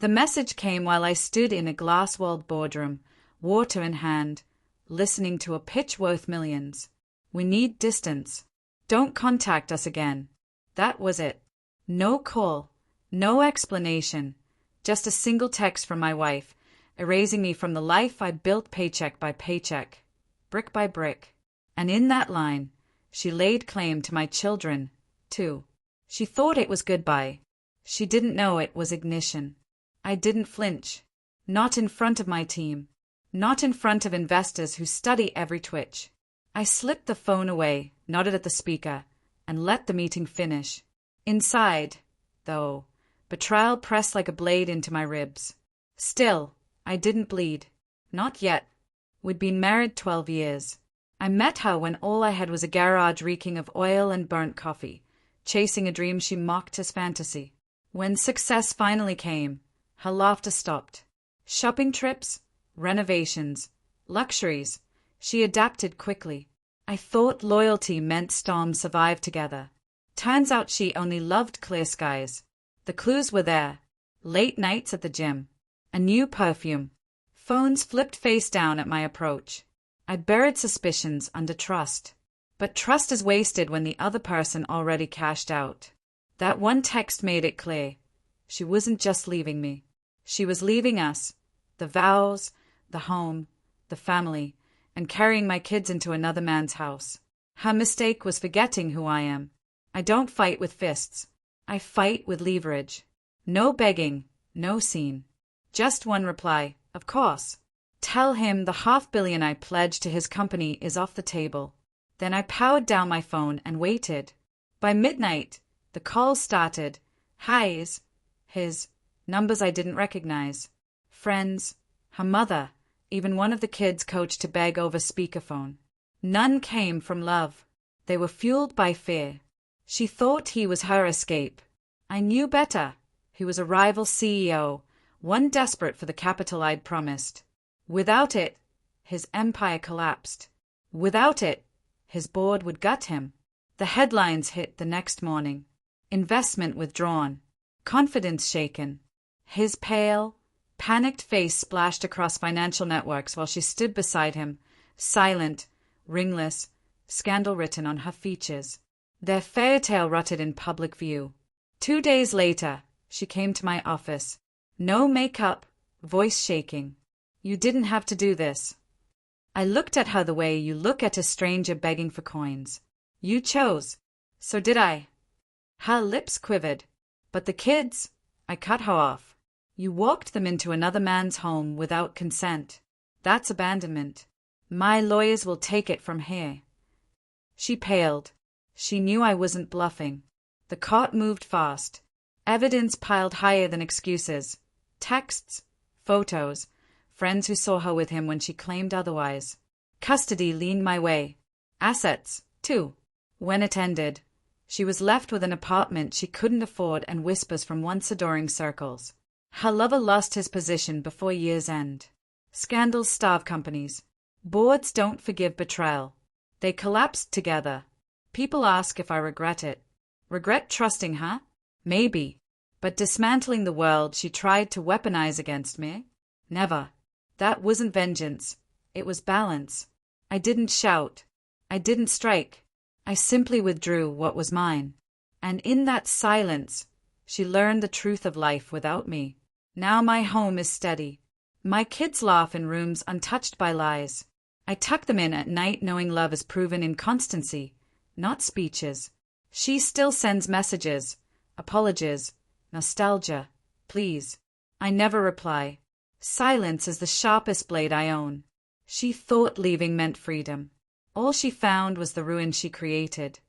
The message came while I stood in a glass-walled boardroom, water in hand, listening to a pitch worth millions. We need distance. Don't contact us again. That was it. No call, no explanation, just a single text from my wife, erasing me from the life I built paycheck by paycheck, brick by brick. And in that line, she laid claim to my children, too. She thought it was goodbye. She didn't know it was ignition. I didn't flinch. Not in front of my team. Not in front of investors who study every twitch. I slipped the phone away, nodded at the speaker, and let the meeting finish. Inside, though, betrayal pressed like a blade into my ribs. Still, I didn't bleed. Not yet. We'd been married 12 years. I met her when all I had was a garage reeking of oil and burnt coffee, chasing a dream she mocked as fantasy. When success finally came, her laughter stopped. Shopping trips, renovations, luxuries, she adapted quickly. I thought loyalty meant storms survive together. Turns out she only loved clear skies. The clues were there. Late nights at the gym. A new perfume. Phones flipped face down at my approach. I buried suspicions under trust. But trust is wasted when the other person already cashed out. That one text made it clear. She wasn't just leaving me. She was leaving us. The vows, the home, the family, and carrying my kids into another man's house. Her mistake was forgetting who I am. I don't fight with fists. I fight with leverage. No begging, no scene. Just one reply, of course. Tell him the $500 million I pledged to his company is off the table. Then I powered down my phone and waited. By midnight, the call started. Highs, his, numbers I didn't recognize. Friends, her mother, even one of the kids coached to beg over speakerphone. None came from love. They were fueled by fear. She thought he was her escape. I knew better. He was a rival CEO, one desperate for the capital I'd promised. Without it, his empire collapsed. Without it, his board would gut him. The headlines hit the next morning. Investment withdrawn. Confidence shaken. His pale, panicked face splashed across financial networks while she stood beside him, silent, ringless, scandal written on her features. Their fairy tale rotted in public view. 2 days later, she came to my office. No makeup, voice shaking. You didn't have to do this. I looked at her the way you look at a stranger begging for coins. You chose. So did I. Her lips quivered. But the kids, I cut her off. You walked them into another man's home without consent. That's abandonment. My lawyers will take it from here. She paled. She knew I wasn't bluffing. The court moved fast. Evidence piled higher than excuses. Texts, photos, friends who saw her with him when she claimed otherwise. Custody leaned my way. Assets, too. When it ended, she was left with an apartment she couldn't afford and whispers from once adoring circles. Her lover lost his position before year's end. Scandals starve companies. Boards don't forgive betrayal. They collapsed together. People ask if I regret it. Regret trusting her? Maybe. But dismantling the world she tried to weaponize against me? Never. That wasn't vengeance. It was balance. I didn't shout. I didn't strike. I simply withdrew what was mine. And in that silence, she learned the truth of life without me. Now my home is steady. My kids laugh in rooms untouched by lies. I tuck them in at night knowing love is proven in constancy, not speeches. She still sends messages, apologies, nostalgia, please. I never reply. Silence is the sharpest blade I own. She thought leaving meant freedom. All she found was the ruin she created.